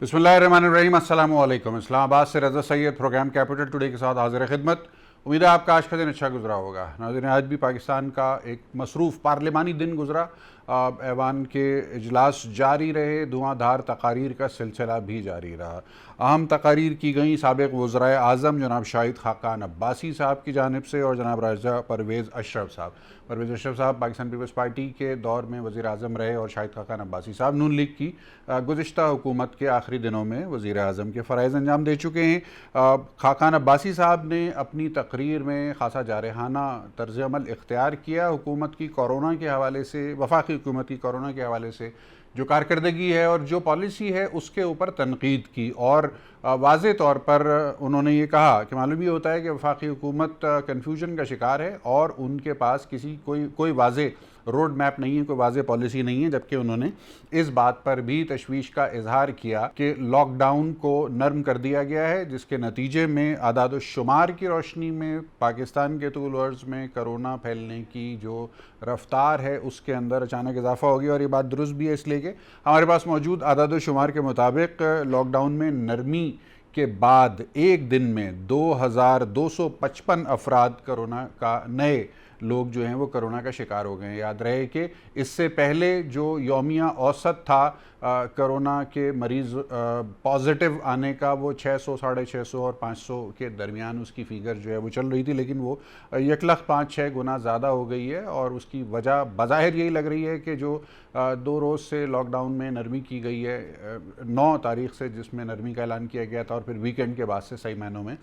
बिस्मिल्लाहिर्रहमानिर्रहीम, अस्सलाम वालेकुम। इस्लामाबाद से रज़ा सैयद प्रोग्राम कैपिटल टुडे के साथ हाजिर खिदमत। उम्मीद है आपका आज का दिन अच्छा गुजरा होगा। नाज़रीन, आज भी पाकिस्तान का एक मसरूफ़ पार्लिमानी दिन गुजरा। ऐवान के इजलास जारी रहे, धुआंधार तकारीर का सिलसिला भी जारी रहा। अहम तकारीर की गई साबिक़ वज़राए आज़म जनाब शाहिद खाकान अब्बासी साहब की जानिब से और जनाब राजा परवेज़ अशरफ साहब। परवेज़ अशरफ साहब पाकिस्तान पीपल्स पार्टी के दौर में वज़ीर आज़म रहे और शाहिद खाकान अब्बासी साहब नून लीग की गुज़िश्ता हुकूमत के आखिरी दिनों में वज़ीर आज़म के फ़राइज़ अंजाम दे चुके हैं। खाकान अब्बासी साहब ने अपनी तकरीर में ख़ासा जारहाना तर्ज़ अमल इख्तियार किया। हुकूमत की कोरोना के हवाले से, वफाकी हुकूमत की कोरोना के हवाले से जो कारकर्दगी है और जो पॉलिसी है उसके ऊपर तनकीद की और वाज़े तौर पर उन्होंने ये कहा कि मालूम ये होता है कि वफाकी हुकूमत कन्फ्यूजन का शिकार है और उनके पास कोई वाज़े रोड मैप नहीं है, कोई वाज़े पॉलिसी नहीं है। जबकि उन्होंने इस बात पर भी तशवीश का इजहार किया कि लॉकडाउन को नरम कर दिया गया है, जिसके नतीजे में आदाद शुमार की रोशनी में पाकिस्तान के तूल अर्ज़ में कोरोना फैलने की जो रफ्तार है उसके अंदर अचानक इजाफा हो गया। और ये बात दुरुस्त भी है, इसलिए कि हमारे पास मौजूद आदाद शुमार के मुताबिक लॉकडाउन में नरमी के बाद एक दिन में 2255 अफराद कोरोना का नए लोग जो हैं वो कोरोना का शिकार हो गए हैं। याद रहे कि इससे पहले जो यौमिया औसत था कोरोना के मरीज़ पॉजिटिव आने का, वो 600, 650 और 500 के दरमियान उसकी फ़िगर जो है वो चल रही थी, लेकिन वो 1,05,6 गुना ज़्यादा हो गई है। और उसकी वजह बज़ाहिर यही लग रही है कि जो 2 रोज़ से लॉकडाउन में नरमी की गई है, 9 तारीख से जिसमें नरमी का ऐलान किया गया था और फिर वीकेंड के बाद से सही मायनों में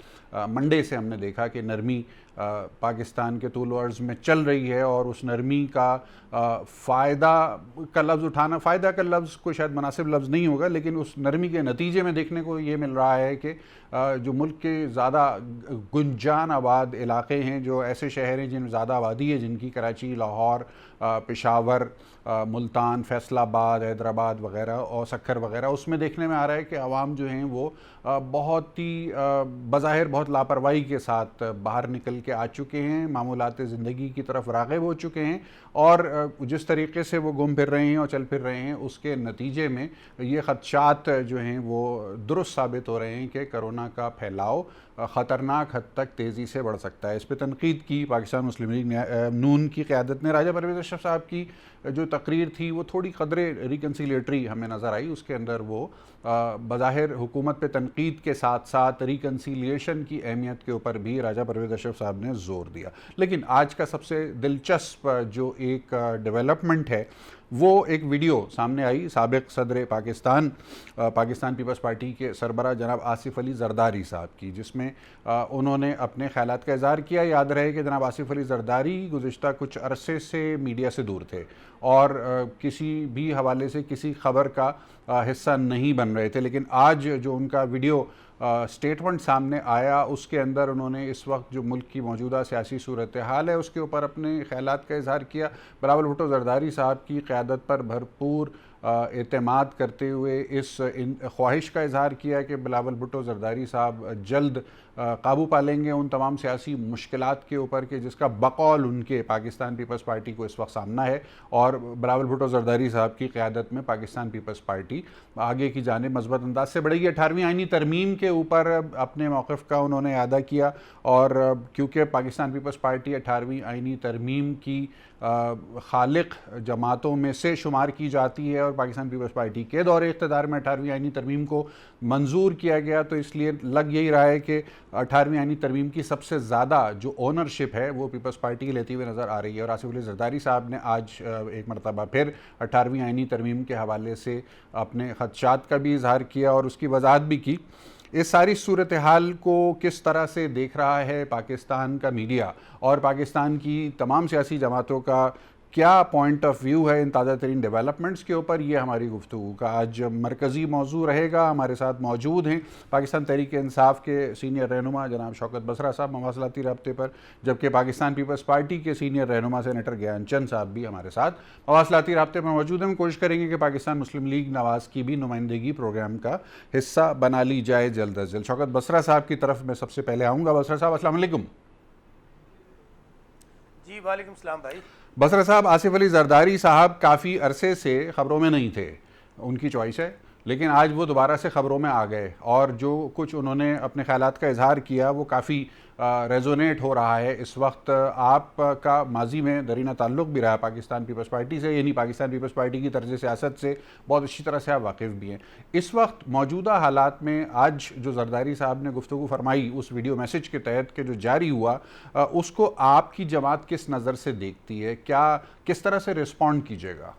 मंडे से हमने देखा कि नरमी पाकिस्तान के तूल अर्ज़ में चल रही है। और उस नरमी का फ़ायदा का लफ्ज़ उठाना, फ़ायदा का लफ्ज़ कोई शायद मुनासिब लफ्ज़ नहीं होगा, लेकिन उस नरमी के नतीजे में देखने को ये मिल रहा है कि जो मुल्क के ज़्यादा गुंजान आबाद इलाक़े हैं, जो ऐसे शहर हैं जिनमें ज़्यादा आबादी है, जिनकी कराची, लाहौर, पेशावर, मुल्तान, फैसलाबाद, हैदराबाद वग़ैरह और सक्खर वग़ैरह, उसमें देखने में आ रहा है कि आवाम जो हैं वो बहुत ही बज़ाहिर बहुत लापरवाही के साथ बाहर निकल के आ चुके हैं, मामूलात ज़िंदगी की तरफ राग़िब हो चुके हैं। और जिस तरीके से वो घूम फिर रहे हैं और चल फिर रहे हैं, उसके नतीजे में ये ख़दशात जो हैं वो दुरुस्त साबित हो रहे हैं कि कोरोना का फैलाव ख़तरनाक हद तक तेज़ी से बढ़ सकता है। इस पर तनकीद की पाकिस्तान मुस्लिम लीग नून की क़यादत ने। राजा परवेज़ अशरफ साहब की जो तकरीर थी वो थोड़ी क़दरे रिकन्सिलेटरी हमें नज़र आई। उसके अंदर वो बज़ाहिर हुकूमत पे तनकीद के साथ साथ रिकन्सिलिएशन की अहमियत के ऊपर भी राजा परवेज़ अशरफ साहब ने ज़ोर दिया। लेकिन आज का सबसे दिलचस्प जो एक डेवलपमेंट है वो एक वीडियो सामने आई साबिक़ सदर पाकिस्तान पीपल्स पार्टी के सरबरा जनाब आसिफ अली ज़रदारी साहब की, जिसमें उन्होंने अपने ख़यालात का इज़हार किया। याद रहे कि जनाब आसिफ अली ज़रदारी गुज़िश्ता कुछ अरसे से मीडिया से दूर थे और किसी भी हवाले से किसी ख़बर का हिस्सा नहीं बन रहे थे, लेकिन आज जो उनका वीडियो स्टेटमेंट सामने आया उसके अंदर उन्होंने इस वक्त जो मुल्क की मौजूदा सियासी सूरत हाल है उसके ऊपर अपने ख़यालात का इज़हार किया। बिलावल भुट्टो ज़रदारी साहब की क़यादत पर भरपूर एतमाद करते हुए इस ख्वाहिश का इज़हार किया कि बिलावल भुट्टो ज़रदारी साहब जल्द काबू पा लेंगे उन तमाम सियासी मुश्किलात के ऊपर के जिसका बकौल उनके पाकिस्तान पीपल्स पार्टी को इस वक्त सामना है। और बिलावल भुट्टो ज़रदारी साहब की क़यादत में पाकिस्तान पीपल्स पार्टी आगे की जानिब मज़बूत अंदाज से बढ़ेगी। 18वीं आइनी तरमीम के ऊपर अपने मौक़िफ़ का उन्होंने अदा किया और क्योंकि पाकिस्तान पीपल्स पार्टी 18वीं आइनी तरमीम की खालिक जमातों में से शुमार की जाती है और पाकिस्तान पीपल्स पार्टी के दौरे इक़्तिदार में 18वीं आइनी तरमीम को मंजूर किया गया, तो इसलिए लग यही रहा है कि 18वीं आइनी तरमीम की सबसे ज़्यादा जो ओनरशिप है वो पीपल्स पार्टी की लेती हुई नज़र आ रही है। और आसिफ अली ज़रदारी साहब ने आज एक मरतबा फिर 18वीं आइनी तरमीम के हवाले से अपने ख़दशात का भी इज़हार किया और उसकी वजाहत भी की। इस सारी सूरत हाल को किस तरह से देख रहा है पाकिस्तान का मीडिया और पाकिस्तान की तमाम सियासी जमातों का क्या पॉइंट ऑफ व्यू है इन ताज़ा तरीन डेवलपमेंट्स के ऊपर, ये हमारी गुफ्तगू का आज मरकज़ी मौजू रहेगा। हमारे साथ मौजूद हैं पाकिस्तान तहरीक इंसाफ के सीनियर रहनुमा जनाब शौकत बसरा साहब मवासलाती रब्ते पर, जबकि पाकिस्तान पीपल्स पार्टी के सीनियर रहनुमा सेनेटर ज्ञानचंद साहब भी हमारे साथ मवासलाती रब्ते पर मौजूद हैं। हम कोशिश करेंगे कि पाकिस्तान मुस्लिम लीग नवाज़ की भी नुमाइंदगी प्रोग्राम का हिस्सा बना ली जाए जल्द अज जल्द। शौकत बसरा साहब की तरफ मैं सबसे पहले आऊँगा। बसरा साहब अस्सलाम वालेकुम। जी वालेकुम सलाम भाई। बसरा साहब, आसिफ अली ज़रदारी साहब काफ़ी अरसे से ख़बरों में नहीं थे, उनकी चॉइस है, लेकिन आज वो दोबारा से ख़बरों में आ गए और जो कुछ उन्होंने अपने ख़यालात का इजहार किया वो काफ़ी रेजोनेट हो रहा है इस वक्त। आपका माजी में दरीना ताल्लुक़ भी रहा पाकिस्तान पीपल्स पार्टी से, यानी पाकिस्तान पीपल्स पार्टी की तर्ज सियासत से बहुत अच्छी तरह से आप वाकिफ़ भी हैं। इस वक्त मौजूदा हालात में आज जो जरदारी साहब ने गुफ्तगू फरमाई उस वीडियो मैसेज के तहत के जो जारी हुआ, उसको आपकी जमात किस नज़र से देखती है, क्या किस तरह से रिस्पॉन्ड कीजिएगा?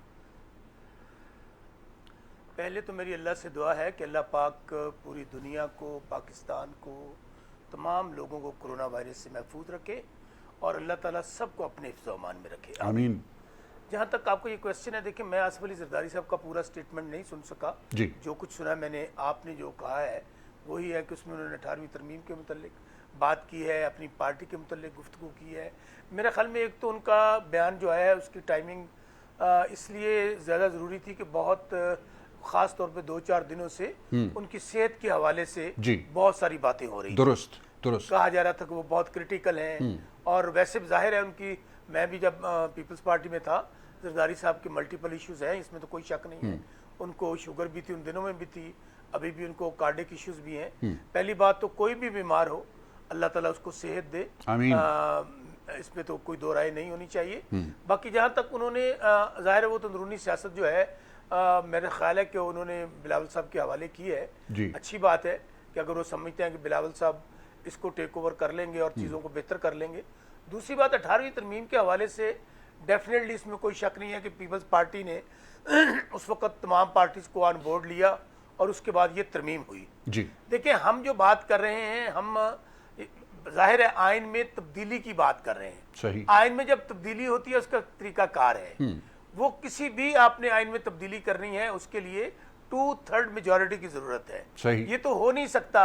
पहले तो मेरी अल्लाह से दुआ है कि अल्लाह पाक पूरी दुनिया को, पाकिस्तान को, तमाम लोगों को कोरोना वायरस से महफूज रखे और अल्लाह ताला सबको अपने हिफ्ज़-ओ-अमान में रखे, आमीन। जहाँ तक आपको ये क्वेश्चन है, देखिए मैं आसिफ अली जरदारी साहब का पूरा स्टेटमेंट नहीं सुन सका जी। जो कुछ सुना मैंने, आपने जो कहा है वही है कि उसमें उन्होंने 18वीं तरमीम के मुतल्लिक बात की है, अपनी पार्टी के मुतल्लिक गुफ्तगू की है। मेरे ख्याल में एक तो उनका बयान जो है उसकी टाइमिंग इसलिए ज़्यादा ज़रूरी थी कि बहुत ख़ास तौर पे 2-4 दिनों से उनकी सेहत के हवाले से बहुत सारी बातें हो रही, दुरुस्त कहा जा रहा था कि वो बहुत क्रिटिकल हैं। और वैसे जाहिर है उनकी, मैं भी जब पीपल्स पार्टी में था, जरदारी साहब के मल्टीपल इश्यूज हैं, इसमें तो कोई शक नहीं है। उनको शुगर भी थी, उन दिनों में भी थी, अभी भी उनको कार्डिक इश्यूज भी हैं। पहली बात तो कोई भी बीमार हो अल्लाह ताला उसको सेहत दे, इसमें तो कोई दो राय नहीं होनी चाहिए। बाकी जहाँ तक उन्होंने जाहिर है वो तो अंदरूनी सियासत जो है मेरा ख्याल है कि उन्होंने बिलावल साहब के हवाले की है। अच्छी बात है कि अगर वो समझते हैं कि बिलावल साहब इसको टेक ओवर कर लेंगे और चीज़ों को बेहतर कर लेंगे। दूसरी बात 18वीं तरमीम के हवाले से डेफिनेटली इसमें कोई शक नहीं है कि पीपल्स पार्टी ने उस वक़्त तमाम पार्टीज़ को ऑन बोर्ड लिया और उसके बाद ये तरमीम हुई। देखिए हम जो बात कर रहे हैं, हम जाहिर है आइन में तब्दीली की बात कर रहे हैं। सही। आइन में जब तब्दीली होती है उसका तरीकाकार है, वो किसी भी आपने आइन में तब्दीली करनी है उसके लिए 2/3 मेजॉरिटी की जरूरत है। सही। ये तो हो नहीं सकता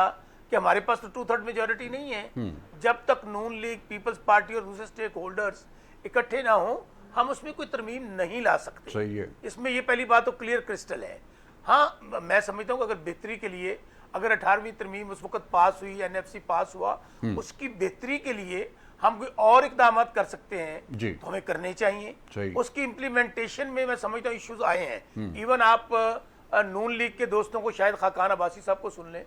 कि हमारे पास तो 2/3 मेजॉरिटी नहीं है। जब तक नून लीग, पीपल्स पार्टी और दूसरे स्टेक होल्डर्स इकट्ठे ना हो, हम उसमें कोई तरमीम नहीं ला सकते। सही है। इसमें ये पहली बात तो क्लियर क्रिस्टल है। हाँ, मैं समझता हूँ अगर बेहतरी के लिए, अगर 18वीं तरमीम उस वक्त पास हुई, एनएफसी पास हुआ, उसकी बेहतरी के लिए हम कोई और इकदाम कर सकते हैं तो हमें करने चाहिए। उसकी इम्प्लीमेंटेशन में मैं समझता हूँ इश्यूज आए हैं। इवन आप नून लीग के दोस्तों को, शायद खाकान अब्बासी साहब को सुन लें,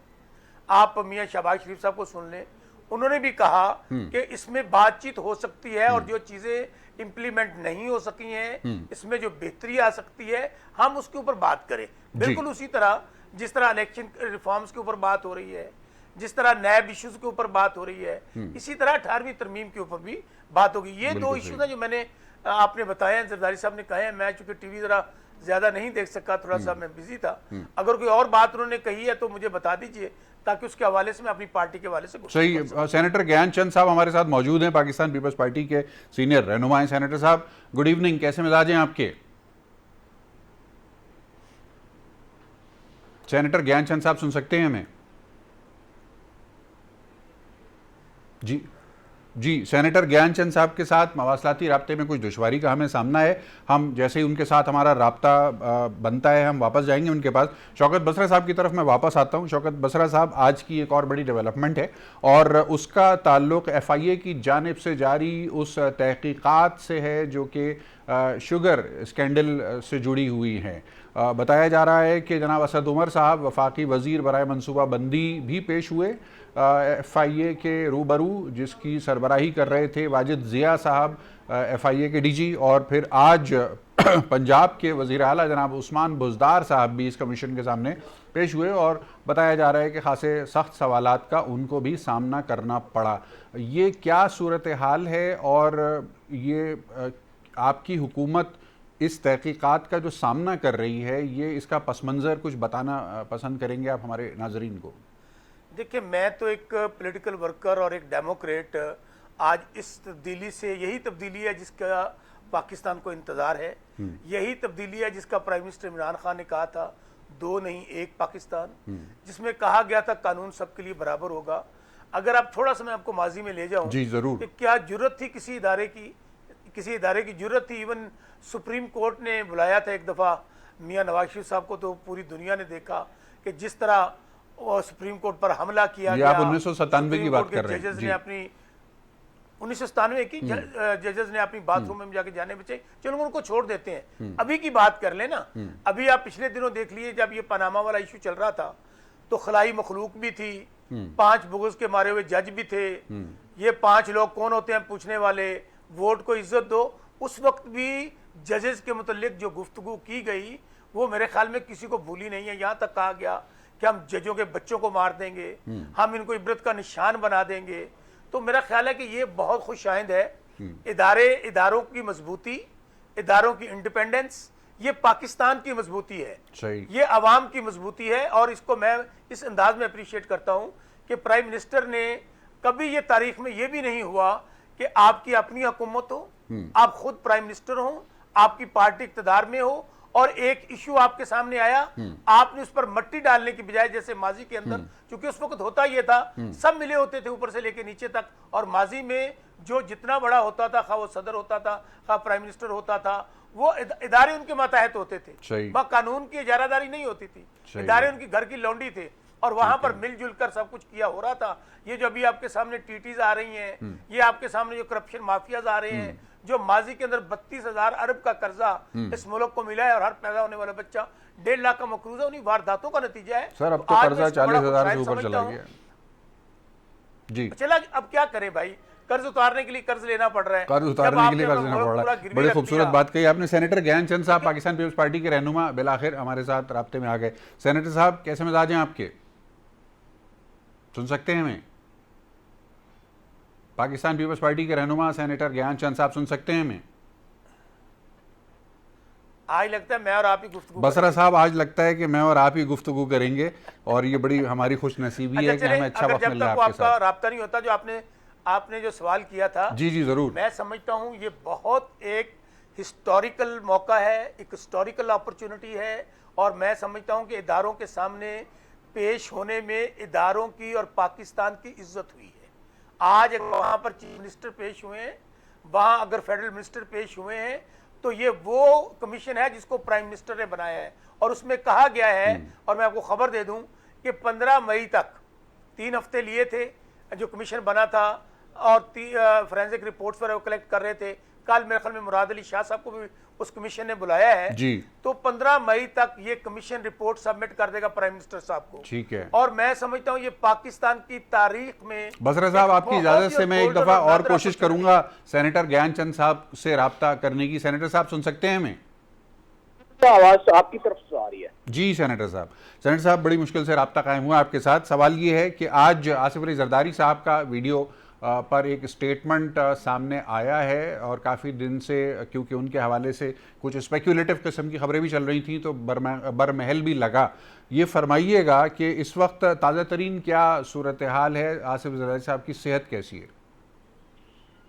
आप मियाँ शहबाज शरीफ साहब को सुन लें, उन्होंने भी कहा कि इसमें बातचीत हो सकती है और जो चीजें इम्प्लीमेंट नहीं हो सकी हैं, इसमें जो बेहतरी आ सकती है हम उसके ऊपर बात करें। बिल्कुल उसी तरह जिस तरह इलेक्शन रिफॉर्म्स के ऊपर बात हो रही है, जिस तरह नैब इश्यूज के ऊपर बात हो रही है, इसी तरह 18वीं तरमीम के ऊपर भी बात होगी। ये दो इश्यूज हैं जो मैंने आपने बताया हैं, जरदारी साहब ने कहे हैं। मैं चूंकि टीवी जरा ज्यादा नहीं देख सका, थोड़ा सा मैं बिजी था। अगर कोई और बात उन्होंने कही है तो मुझे बता दीजिए ताकि उसके हवाले से मैं अपनी पार्टी के हवाले से। सही। सेनेटर ज्ञानचंद साहब हमारे साथ मौजूद हैं, पाकिस्तान पीपल्स पार्टी के सीनियर रहनुमा हैं। सेनेटर साहब गुड इवनिंग, कैसे मिजाज हैं आपके? सेनेटर ज्ञानचंद साहब सुन सकते हैं हमें? जी सेनेटर ज्ञानचंद साहब के साथ मवासलाती राब्ते में कुछ दुश्वारी का हमें सामना है। हम जैसे ही उनके साथ हमारा राब्ता बनता है हम वापस जाएंगे उनके पास। शौकत बसरा साहब की तरफ मैं वापस आता हूं। शौकत बसरा साहब, आज की एक और बड़ी डेवलपमेंट है और उसका ताल्लुक़ FIA की जानिब से जारी उस तहकीकात से है जो कि शुगर स्कैंडल से जुड़ी हुई हैं। बताया जा रहा है कि जनाब असद उमर साहब वफाकी वज़ीर बराए मनसूबा बंदी भी पेश हुए FIA के रूबरू, जिसकी सरबराही कर रहे थे वाजिद ज़िया साहब FIA के DG, और फिर आज पंजाब के वज़ीर आला जनाब उस्मान बुज़दार साहब भी इस कमीशन के सामने पेश हुए और बताया जा रहा है कि खासे सख्त सवालात का उनको भी सामना करना पड़ा। ये क्या सूरत हाल है और ये आपकी हुकूमत इस तहकीकात का जो सामना कर रही है, ये इसका पस मंज़र कुछ बताना पसंद करेंगे आप हमारे नाजरीन को? देखिए, मैं तो एक पॉलिटिकल वर्कर और एक डेमोक्रेट, आज इस तब्दीली से, यही तब्दीली है जिसका पाकिस्तान को इंतज़ार है, यही तब्दीली है जिसका प्राइम मिनिस्टर इमरान खान ने कहा था 2 नहीं 1 पाकिस्तान, जिसमें कहा गया था कानून सबके लिए बराबर होगा। अगर आप थोड़ा सा मैं आपको माजी में ले जाऊं, जी जरूर, कि क्या जरूरत थी किसी इदारे की जरूरत थी। इवन सुप्रीम कोर्ट ने बुलाया था एक दफ़ा मियाँ नवाज शरीफ साहब को, तो पूरी दुनिया ने देखा कि जिस तरह सुप्रीम कोर्ट पर हमला किया गया। आप 1997 की बात कर रहे हैं। जजेस ने अपनी 1997 की जजेस ने अपनी बाथरूम में जाके जाने बचे, चलो उनको छोड़ देते हैं। अभी की बात कर लेना, अभी आप पिछले दिनों देख लिए जब ये पनामा वाला इशू चल रहा था तो खलाई मखलूक भी थी, 5 बुगज के मारे हुए जज भी थे, ये 5 लोग कौन होते हैं पूछने वाले, वोट को इज्जत दो। उस वक्त भी जजेस के मुतल्लिक जो गुफ्तगू की गई वो मेरे ख्याल में किसी को भूली नहीं है। यहाँ तक कहा गया कि हम जजों के बच्चों को मार देंगे, हम इनको इबरत का निशान बना देंगे। तो मेरा ख्याल है कि ये बहुत खुशाइंद है। इदारों की मजबूती, इदारों की इंडिपेंडेंस, ये पाकिस्तान की मजबूती है, ये अवाम की मजबूती है। और इसको मैं इस अंदाज में अप्रिशिएट करता हूं कि प्राइम मिनिस्टर ने कभी ये तारीख में ये भी नहीं हुआ कि आपकी अपनी हुकूमत हो, आप खुद प्राइम मिनिस्टर हो, आपकी पार्टी इक़्तिदार में हो और एक इशू आपके सामने आया, आपने उस पर मट्टी डालने की बजाय, जैसे माजी के अंदर, क्योंकि उस वक्त होता ये था सब मिले होते थे ऊपर से लेके नीचे तक, और माजी में जो जितना बड़ा होता था, खा वो सदर होता था, खा प्राइम मिनिस्टर होता था, वो इदारे उनके मातहत होते थे, वह कानून की इजारादारी नहीं होती थी, इदारे उनकी घर की लौंडी थे और वहां पर मिलजुल कर सब कुछ किया हो रहा था। ये जो अभी आपके सामने टीटीज आ रही हैं, ये आपके सामने जो करप्शन माफियाज आ रहे हैं, जो माजी के अंदर 32,000 अरब का कर्जा इस मुल्क को मिला है और हर पैदा होने वाला बच्चा 1.5 लाख का मकरूजा उन्हीं वारदातों का नतीजा है। सर अब तो कर्जा 40,000 से ऊपर चला गया जी। चला, अब क्या करें भाई, कर्ज उतारने के लिए कर्ज लेना पड़ रहा है, कर्ज उतारने के लिए कर्ज लेना पड़ रहा है। बड़ी खूबसूरत बात कही आपने। सेनेटर ज्ञान चंद साहब पाकिस्तान पीपल्स पार्टी के रहनुमा बिलाखिर हमारे साथ राब्ते में आ गए। सेनेटर साहब कैसे मिजाज हैं आपके, सुन सकते हैं हमें? पाकिस्तान पीपल्स पार्टी के रहनुमा सेनेटर ज्ञान चंद साहब सुन सकते हैं हमें? आज लगता है मैं और आप ही गुफ्तगू बसरा साहब, आज लगता है कि मैं और आप ही गुफ्तगू करेंगे और ये बड़ी हमारी खुशनसीबी है कि हमें अच्छा वक्त मिल रहा है आपके साथ। राब्ता नहीं होता, जो आपने जो सवाल किया था, जी जी जरूर। मैं समझता हूं ये बहुत एक हिस्टोरिकल मौका है, एक हिस्टोरिकल अपॉर्चुनिटी है, और मैं समझता हूं कि इदारों के सामने पेश होने में इदारों की और पाकिस्तान की इज्जत हुई है। आज अगर वहां पर चीफ मिनिस्टर पेश हुए हैं, वहां अगर फेडरल मिनिस्टर पेश हुए हैं, तो ये वो कमीशन है जिसको प्राइम मिनिस्टर ने बनाया है, और उसमें कहा गया है, और मैं आपको खबर दे दूं कि 15 मई तक 3 हफ्ते लिए थे जो कमीशन बना था, और फोरेंसिक रिपोर्ट्स पर वो कलेक्ट कर रहे थे। कल मेरे ख्याल में मुराद अली शाह साहब को भी उस कमीशन ने बुलाया है जी। तो 15 मई तक ये कमीशन रिपोर्ट सबमिट कर देगा प्राइम मिनिस्टर साहब को, ठीक है। और मैं समझता हूं ये पाकिस्तान की तारीख में। बसरा साहब, आपकी इजाजत से मैं एक दफा और कोशिश करूंगा सेनेटर ज्ञानचंद साहब से राब्ता करने की। सेनेटर साहब सुन सकते हैं हमें? आवाज आपकी तरफ से आ रही है? जी सेनेटर साहब। सेनेटर साहब, बड़ी मुश्किल से राब्ता कायम हुआ आपके साथ। सवाल ये है कि आज आसिफ अली जरदारी साहब का वीडियो पर एक स्टेटमेंट सामने आया है, और काफ़ी दिन से क्योंकि उनके हवाले से कुछ स्पेक्यूलेटिव किस्म की खबरें भी चल रही थी तो बरमहल भी लगा। ये फरमाइएगा कि इस वक्त ताज़ा तरीन क्या सूरत हाल है, आसिफ जरदारी साहब की सेहत कैसी है?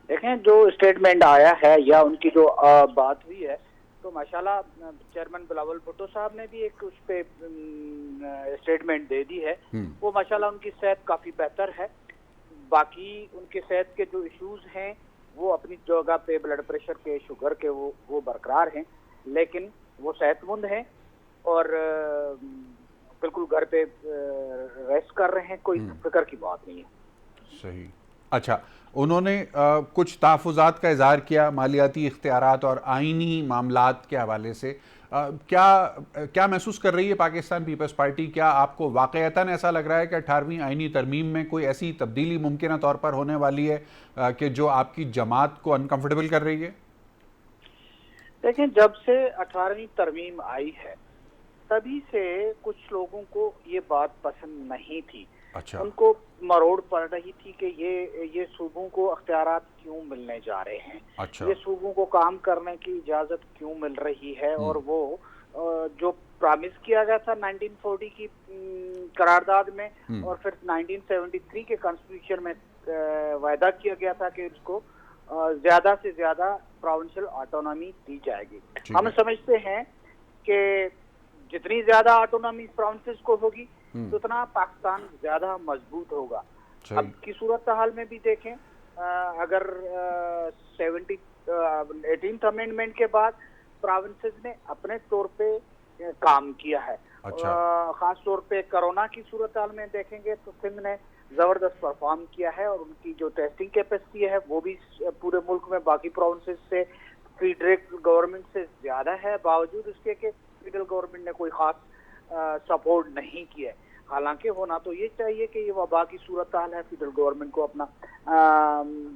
देखें, जो स्टेटमेंट आया है या उनकी जो बात हुई है, तो माशाल्लाह चेयरमैन बिलावल भुट्टो साहब ने भी एक उस पे स्टेटमेंट दे दी है। वो माशाल्लाह उनकी सेहत काफ़ी बेहतर है। बाकी उनके सेहत के जो इश्यूज हैं वो अपनी जगह पे, ब्लड प्रेशर के, शुगर के, वो बरकरार हैं, लेकिन वो सेहतमंद हैं और बिल्कुल घर पे रेस्ट कर रहे हैं, कोई फिक्र की बात नहीं है। सही। अच्छा, उन्होंने कुछ तहफ़्फ़ुज़ात का इज़हार किया मालियाती इख्तियारात और आइनी मामलात के हवाले से। क्या महसूस कर रही है पाकिस्तान पीपल्स पार्टी? क्या आपको वाक़ईतन ऐसा लग रहा है कि 18वीं आइनी तरमीम में कोई ऐसी तब्दीली मुमकिन तौर पर होने वाली है कि जो आपकी जमात को अनकम्फर्टेबल कर रही है? देखें, जब से 18वीं तरमीम आई है तभी से कुछ लोगों को ये बात पसंद नहीं थी। अच्छा। उनको मरोड़ पड़ रही थी कि ये सूबों को अख्तियारात क्यों मिलने जा रहे हैं। अच्छा। ये सूबों को काम करने की इजाजत क्यों मिल रही है, और वो जो प्रॉमिस किया गया था 1940 की करारदाद में और फिर 1973 के कॉन्स्टिट्यूशन में वायदा किया गया था कि उसको ज्यादा से ज्यादा प्रोविंशियल ऑटोनॉमी दी जाएगी। हम समझते हैं कि जितनी ज्यादा ऑटोनॉमी प्रोविंसेस को होगी तो उतना पाकिस्तान ज्यादा मजबूत होगा। अब की सूरत हाल में भी देखें, अगर 18th अमेंडमेंट के बाद प्रोविंसेस ने अपने तौर पे काम किया है। अच्छा। खास तौर पे कोरोना की सूरत हाल में देखेंगे तो सिंध ने ज़बरदस्त परफॉर्म किया है और उनकी जो टेस्टिंग कैपेसिटी है वो भी पूरे मुल्क में बाकी प्रोविंसेस से फेडरल गवर्नमेंट से ज़्यादा है, बावजूद इसके कि फेडरल गवर्नमेंट ने कोई ख़ास सपोर्ट नहीं किया है। हालांकि होना तो ये चाहिए कि ये वबा की सूरत हाल है, फेडरल गवर्नमेंट को अपना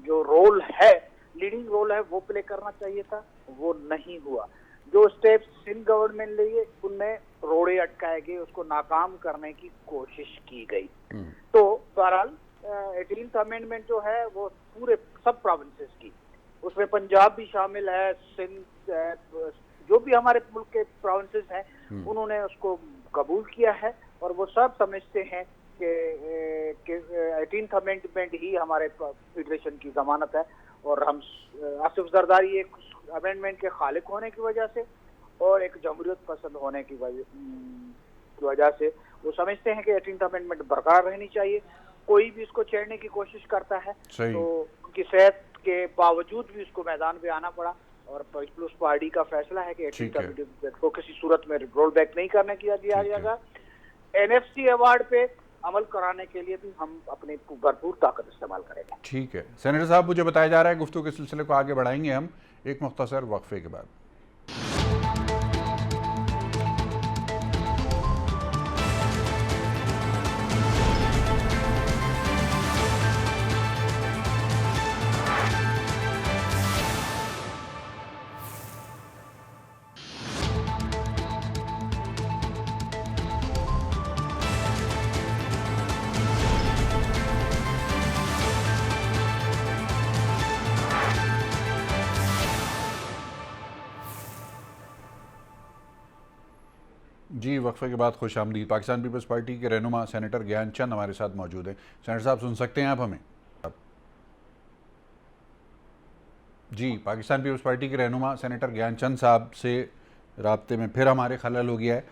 जो रोल है, लीडिंग रोल है, वो प्ले करना चाहिए था, वो नहीं हुआ। जो स्टेप्स सिंध गवर्नमेंट लिए उनमें रोड़े अटकाए गए, उसको नाकाम करने की कोशिश की गई। तो बहरहाल 18th अमेंडमेंट जो है वो पूरे सब प्रोविंसेस की, उसमें पंजाब भी शामिल है, सिंध, जो भी हमारे मुल्क के प्रोविंसेस हैं उन्होंने उसको कबूल किया है और वो सब समझते हैं कि 18th अमेंडमेंट ही हमारे फेडरेशन की जमानत है। और हम आसिफ जरदारी एक अमेंडमेंट के खालिक होने की वजह से और एक जमहूरियत पसंद होने की वजह से वो समझते हैं कि 18th अमेंडमेंट बरकरार रहनी चाहिए। कोई भी इसको छेड़ने की कोशिश करता है तो उनकी सेहत के बावजूद भी उसको मैदान पे आना पड़ा और पीपल्स पार्टी का फैसला है कि 18th अमेंडमेंट को किसी सूरत में रोल बैक नहीं करने दिया जाएगा। NFC अवार्ड पे अमल कराने के लिए भी हम अपनी भरपूर ताकत इस्तेमाल करेंगे। ठीक है सेनेटर साहब, मुझे बताया जा रहा है गुफ्तगू के सिलसिले को आगे बढ़ाएंगे हम एक मुख्तसर वक्फे के बाद। जी, वक्फे के बाद खुश आमदीद। पाकिस्तान पीपल्स पार्टी के रहनुमा सेनेटर ज्ञान चंद हमारे साथ मौजूद हैं। सेनेटर साहब सुन सकते हैं आप हमें? जी, पाकिस्तान पीपल्स पार्टी के रहनुमा सेनेटर ज्ञान चंद साहब से राब्ते में फिर हमारे खलल हो गया है।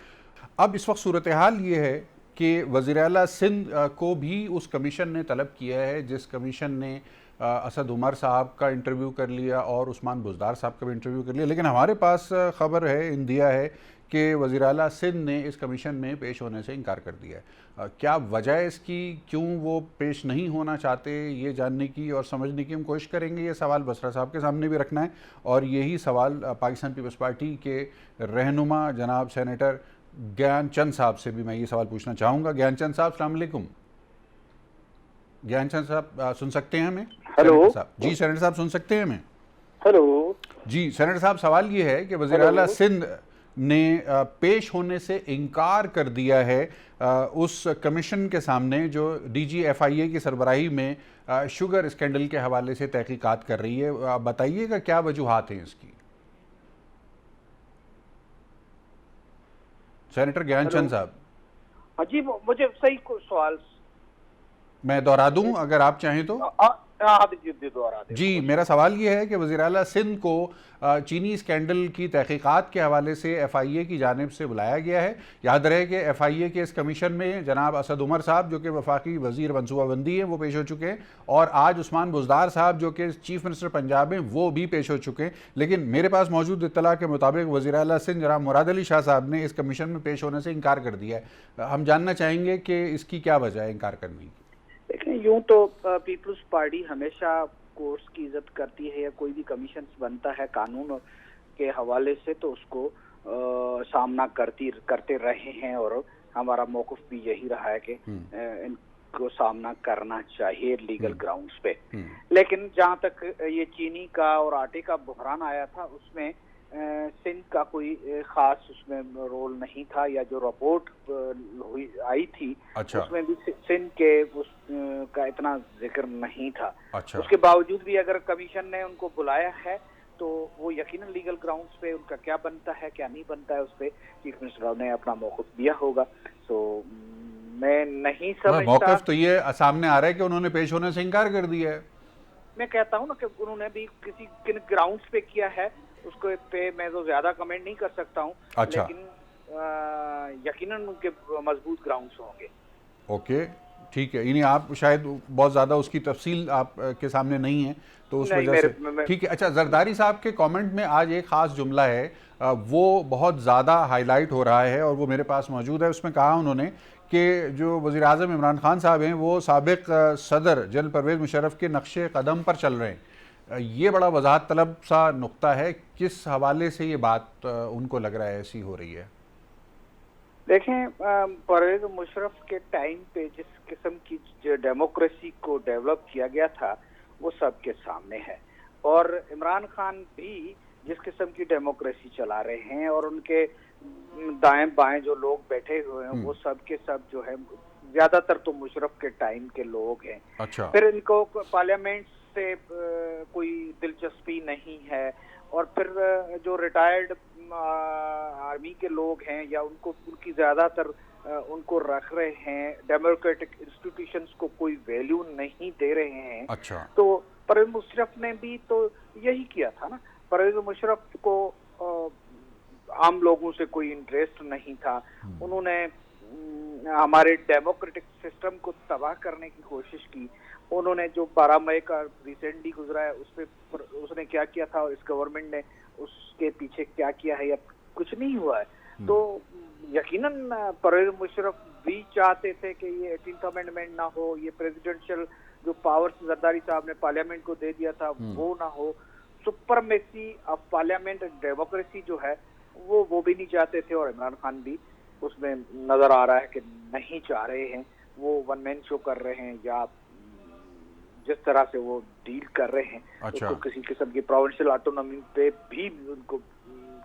अब इस वक्त सूरत हाल ये है कि वज़ीर आला सिंध को भी उस कमीशन ने तलब किया है जिस कमीशन ने असद उमर साहब का इंटरव्यू कर लिया और उस्मान बुज़दार साहब का भी इंटरव्यू कर लिया, लेकिन हमारे पास ख़बर है, इंदिया है कि वज़ीर आला सिंध ने इस कमीशन में पेश होने से इनकार कर दिया है। क्या वजह इसकी, क्यों वो पेश नहीं होना चाहते, ये जानने की और समझने की हम कोशिश करेंगे। ये सवाल बसरा साहब के सामने भी रखना है और यही सवाल पाकिस्तान पीपल्स पार्टी के रहनुमा जनाब सेनेटर ज्ञान चंद साहब से भी मैं ये सवाल पूछना चाहूँगा। ज्ञान चंद साहब, अस्सलाम वालेकुम। ज्ञान चंद साहब सुन सकते हैं हमें? हेलो जी सेनेटर साहब सुन सकते हैं हमें? हेलो जी सेनेटर साहब, सवाल ये है कि वज़ीर आला सिंध ने पेश होने से इनकार कर दिया है उस कमीशन के सामने जो DG FIA की सरबराही में शुगर स्कैंडल के हवाले से तहकीकात कर रही है। आप बताइएगा क्या वजूहात हैं इसकी। सेनेटर ज्ञान चंद साहब। हाँ जी, मुझे सही सवाल मैं दोहरा दूं अगर आप चाहें तो। जी, मेरा सवाल ये है कि वज़ीर आला सिंध को चीनी स्कैंडल की तहकीकात के हवाले से FIA की जानिब से बुलाया गया है। याद रहे कि FIA के इस कमीशन में जनाब असद उमर साहब जो कि वफाकी वज़ीर मनसूबाबंदी हैं वो पेश हो चुके हैं और आज उस्मान बुज़दार साहब जो कि चीफ मिनिस्टर पंजाब हैं वो भी पेश हो चुके हैं। लेकिन मेरे पास मौजूद इत्तला के मुताबिक वज़ीर आला सिंध जनाब मुराद अली शाह साहब ने इस कमीशन में पेश होने से इनकार कर दिया है। हम जानना चाहेंगे कि इसकी क्या वजह है इनकार करने की। देखें, यूं तो पीपल्स पार्टी हमेशा कोर्ट्स की इज्जत करती है या कोई भी कमीशन बनता है कानून के हवाले से तो उसको सामना करते रहे हैं और हमारा मौक़िफ़ भी यही रहा है कि इनको सामना करना चाहिए लीगल ग्राउंड्स पे। लेकिन जहाँ तक ये चीनी का और आटे का बहरान आया था उसमें सिंध का कोई खास उसमें रोल नहीं था, या जो रिपोर्ट आई थी अच्छा। उसमें भी सिंध के का इतना जिक्र नहीं था। अच्छा। उसके बावजूद भी अगर कमीशन ने उनको बुलाया है तो वो यकीनन लीगल ग्राउंड्स पे उनका क्या बनता है क्या नहीं बनता है उस पर चीफ मिनिस्टर ने अपना मौक़िफ़ दिया होगा। तो मैं नहीं समझता। मौक़िफ़ तो ये सामने आ रहा है कि उन्होंने पेश होने से इनकार कर दिया है। मैं कहता हूँ ना कि उन्होंने भी किन ग्राउंड्स पे किया है उसको पे मैं तो ज्यादा कमेंट नहीं कर सकता हूँ। अच्छा। लेकिन यकीनन उनके मजबूत ग्राउंड्स होंगे। ओके, ठीक है। यानी आप शायद बहुत ज़्यादा उसकी तफसील आप के सामने नहीं है तो उस वजह से ठीक है। अच्छा, जरदारी साहब के कमेंट में आज एक ख़ास जुमला है वो बहुत ज़्यादा हाईलाइट हो रहा है और वो मेरे पास मौजूद है। उसमें कहा उन्होंने कि जो वज़ीर आज़म इमरान खान साहब हैं वो साबिक सदर जनरल परवेज़ मुशर्रफ के नक्शे कदम पर चल रहे हैं। ये बड़ा वजाहत तलब सा नुक्ता है, किस हवाले से ये बात उनको लग रहा है ऐसी हो रही है? देखें, परवेज मुशर्रफ के टाइम पे जिस किस्म की जो डेमोक्रेसी को डेवलप किया गया था वो सबके सामने है, और इमरान खान भी जिस किस्म की डेमोक्रेसी चला रहे हैं और उनके दाएं बाएं जो लोग बैठे हुए हैं वो सब के सब जो है ज्यादातर तो मुशर्रफ के टाइम के लोग हैं। अच्छा। फिर इनको पार्लियामेंट से कोई दिलचस्पी नहीं है, और फिर जो रिटायर्ड आर्मी के लोग हैं या उनको उनकी ज्यादातर उनको रख रहे हैं, डेमोक्रेटिक इंस्टीट्यूशंस को कोई वैल्यू नहीं दे रहे हैं। अच्छा। तो परवेज मुशर्रफ ने भी तो यही किया था ना। परवेज मुशर्रफ को आम लोगों से कोई इंटरेस्ट नहीं था। उन्होंने हमारे डेमोक्रेटिक सिस्टम को तबाह करने की कोशिश की। उन्होंने जो 12 मई का रिसेंटली गुजरा है उस पर उसने क्या किया था और इस गवर्नमेंट ने उसके पीछे क्या किया है या कुछ नहीं हुआ है। तो यकीनन परवेज मुशर्रफ भी चाहते थे कि ये 18th अमेंडमेंट ना हो, ये प्रेसिडेंशियल जो पावर्स जरदारी साहब ने पार्लियामेंट को दे दिया था वो ना हो। सुपरमेसी ऑफ पार्लियामेंट डेमोक्रेसी जो है वो भी नहीं चाहते थे, और इमरान खान भी उसमें नजर आ रहा है कि नहीं चाह रहे हैं। वो वन मैन शो कर रहे हैं या जिस तरह से वो डील कर रहे हैं। अच्छा। उसको किसी किस्म की प्रोविंशियल ऑटोनॉमी पे भी उनको